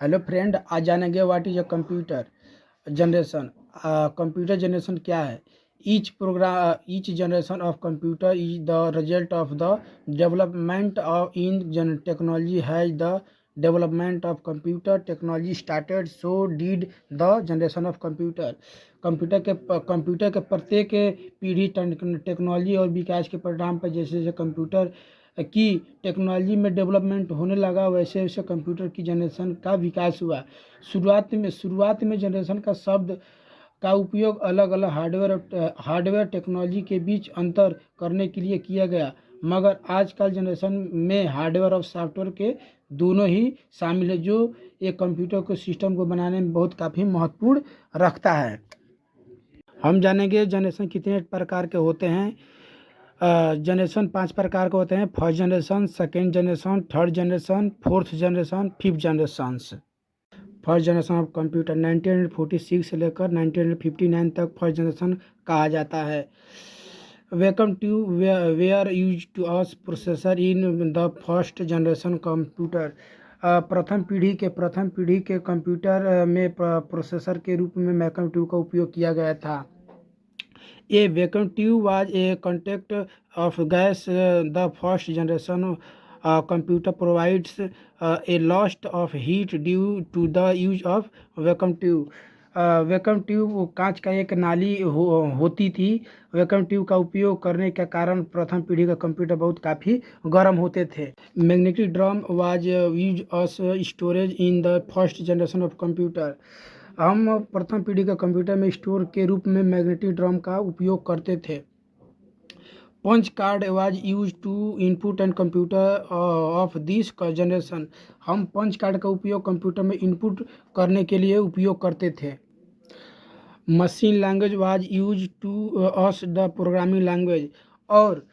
Hello friend, आज जानेंगे what is a computer generation. Computer generation क्या है? Each generation of computer is the result of the development of in technology has the development of computer technology started, so did the generation of computer. Computer के प्रत्येक पीढ़ी technology और विकास के परिणाम पर जैसे जैसे कंप्यूटर की टेक्नोलॉजी में डेवलपमेंट होने लगा, वैसे वैसे कंप्यूटर की जनरेशन का विकास हुआ। शुरुआत में जनरेशन का शब्द का उपयोग अलग अलग हार्डवेयर टेक्नोलॉजी के बीच अंतर करने के लिए किया गया, मगर आजकल जनरेशन में हार्डवेयर और सॉफ्टवेयर के दोनों ही शामिल है, जो एक कंप्यूटर को सिस्टम को बनाने में बहुत काफ़ी महत्वपूर्ण रखता है। हम जानेंगे जनरेशन कितने प्रकार के होते हैं। जनरेशन 5 प्रकार के होते हैं: first generation, second generation, third generation, fourth generation, fifth generation. First generation of computer 1946 से लेकर 1959 तक फर्स्ट जनरेशन कहा जाता है। Vacuum tube were use to as processor in the first generation computer. प्रथम पीढ़ी के कंप्यूटर में प्रोसेसर के रूप में मैकम ट्यूब का उपयोग किया गया था। A vacuum tube was a contact of gas. The first generation computer provides a loss of heat due to the use of vacuum tube. Vacuum tube कांच का एक नाली होती थी। वैक्यूम ट्यूब का उपयोग करने के कारण प्रथम पीढ़ी का कंप्यूटर बहुत काफ़ी गर्म होते थे। Magnetic drum was use us storage in the first generation of computer. हम प्रथम पीढ़ी के कंप्यूटर में स्टोर के रूप में मैग्नेटिक ड्रम का उपयोग करते थे। Punch card was use to input and computer of this generation. हम पंच कार्ड का उपयोग कंप्यूटर में इनपुट करने के लिए उपयोग करते थे। Machine language was use to as the programming language. और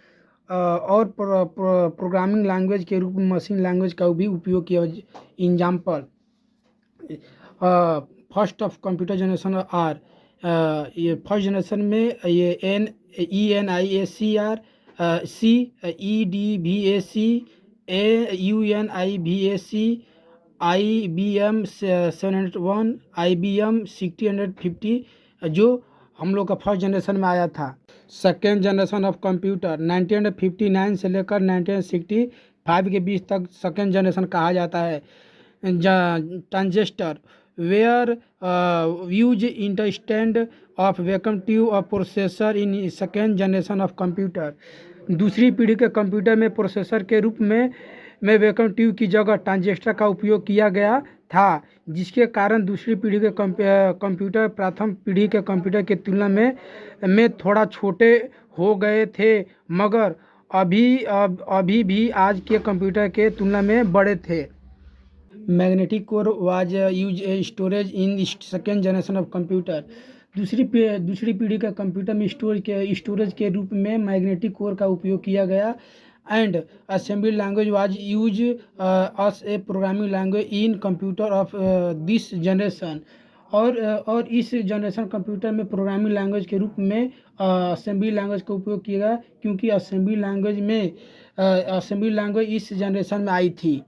प्रोग्रामिंग लैंग्वेज के रूप में मशीन लैंग्वेज का भी उपयोग किया। Example first of computer generation are, ये फर्स्ट जनरेशन में ये NIACR, CEDVAC, UNIVAC, IBM 701, IBM 6050 जो हम लोग का फर्स्ट जनरेशन में आया था। सेकेंड जनरेशन ऑफ कंप्यूटर 1959 से लेकर 1965 के बीच तक सेकेंड जनरेशन कहा जाता है। ट्रांजिस्टर वेयर यूज इंटरस्टैंड ऑफ वैक्यूम ट्यूब और processor in second generation of computer. दूसरी पीढ़ी के कंप्यूटर में प्रोसेसर के रूप में वैक्यूम ट्यूब की जगह ट्रांजिस्टर का उपयोग किया गया था, जिसके कारण दूसरी पीढ़ी के कंप्यूटर प्रथम पीढ़ी के कंप्यूटर की तुलना में थोड़ा छोटे हो गए थे, मगर अभी भी आज के कंप्यूटर के तुलना में बड़े थे। Magnetic core was use a storage in second generation of computer. दूसरी पीढ़ी का कंप्यूटर में स्टोरेज के रूप में मैग्नेटिक कोर का उपयोग किया गया। And assembly language was use us A programming language in computer of this generation. और इस जनरेशन कंप्यूटर में प्रोग्रामिंग लैंग्वेज के रूप में असेंबली लैंग्वेज का उपयोग किया गया, क्योंकि असेंबली लैंग्वेज इस जनरेशन में आई थी।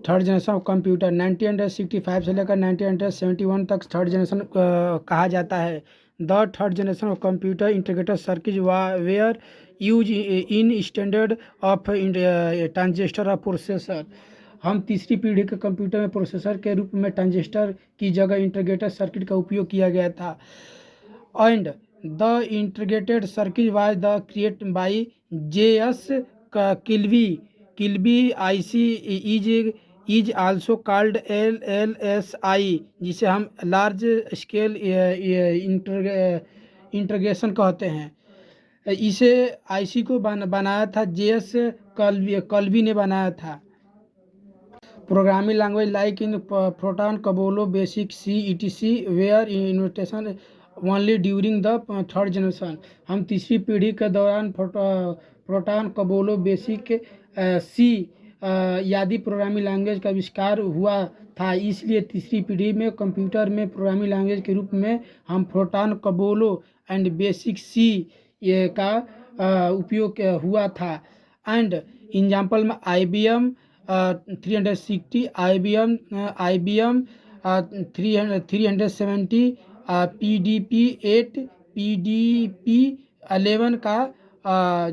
थर्ड जनरेशन ऑफ कंप्यूटर 1965 से लेकर 1971 तक थर्ड जनरेशन कहा जाता है। The third generation of computer integrated circuit were use in standard of transistor of processor. हम तीसरी पीढ़ी के कंप्यूटर में प्रोसेसर के रूप में ट्रांजिस्टर की जगह इंटीग्रेटेड सर्किट का उपयोग किया गया था। And the integrated circuit was the create bye JS Kilby IC is also called LLSI, जिसे हम लार्ज स्केल इंटीग्रेशन कहते हैं। इसे IC को बनाया था JS कल्बी ने बनाया था। Programming language like in FORTRAN, COBOL, BASIC, C, etc. Were invention only during the third generation. हम तीसरी पीढ़ी के दौरान प्रोटॉन, कबोलो, बेसिक, C आदि प्रोग्रामिंग लैंग्वेज का आविष्कार हुआ था। इसलिए तीसरी पीढ़ी में कंप्यूटर में प्रोग्रामिंग लैंग्वेज के रूप में हम प्रोटॉन, कबोलो एंड बेसिक C का उपयोग हुआ था। एंड एग्जाम्पल में IBM 360, IBM 370, PDP 8, PDP 11 का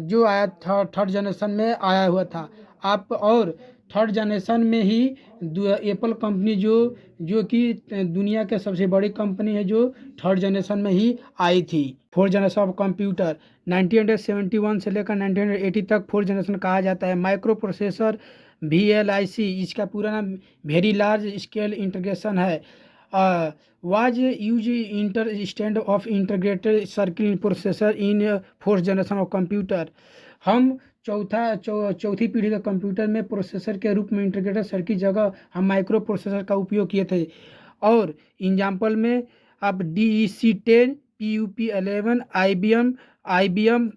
जो आया थर्ड जनरेशन में आया हुआ था। आप और थर्ड जनरेशन में ही एप्पल कंपनी जो कि दुनिया के सबसे बड़ी कंपनी है, जो थर्ड जनरेशन में ही आई थी। फोर्थ जनरेशन ऑफ कंप्यूटर 1971 से लेकर 1980 तक फोर्थ जनरेशन कहा जाता है। माइक्रो प्रोसेसर VLIC, इसका पूरा नाम वेरी लार्ज स्केल इंटीग्रेशन है। Was use inter stand of integrated circuit processor in fourth generation of computer. हम चौथी पीढ़ी का कंप्यूटर में प्रोसेसर के रूप में इंटीग्रेटेड सर्किट जगह हम माइक्रो प्रोसेसर का उपयोग किए थे। और एग्जाम्पल में आप DEC10, PUP 11, IBM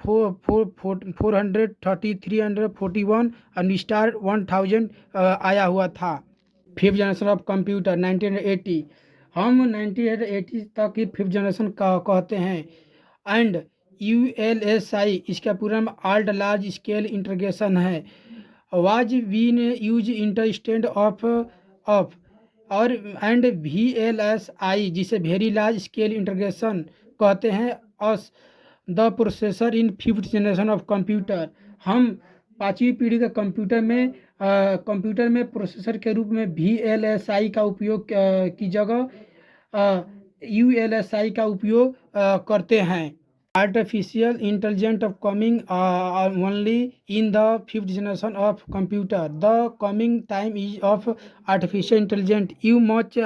430, 341 और स्टार 1000 आया हुआ था। फिफ्थ जनरेशन ऑफ कंप्यूटर 1980, हम 1980 तक की फिफ्थ जनरेशन का कहते हैं। एंड ULSI, इसका पूरा नाम आल्ट लार्ज स्केल इंटीग्रेशन है। वाज बीन यूज इंटरस्टैंड ऑफ और एंड VLSI, जिसे वेरी लार्ज स्केल इंटीग्रेशन कहते हैं। Us the processor in fifth generation of computer, हम पांचवी पीढ़ी का कंप्यूटर में प्रोसेसर के रूप में VLSI का उपयोग की जगह ULSI का उपयोग करते हैं। Artificial intelligent of coming only in the fifth generation of computer. The coming time is of artificial intelligent. You much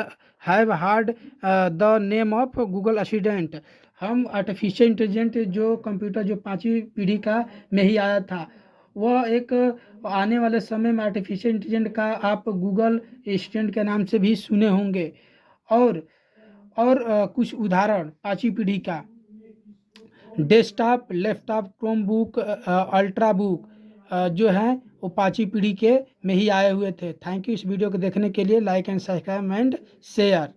have hard the name of Google assistant. हम आर्टिफिशियल इंटेलिजेंट जो कंप्यूटर जो पांचवी पीढ़ी का में ही आया था, वह एक आने वाले समय में आर्टिफिशियल इंटेलिजेंट का आप गूगल असिस्टेंट के नाम से भी सुने होंगे। और कुछ उदाहरण पांचवी पीढ़ी का: desktop, laptop, Chrome book, ultra book जो है वो पांचवी पीढ़ी के में ही आए हुए थे। थैंक यू इस वीडियो को देखने के लिए। Like and subscribe and share.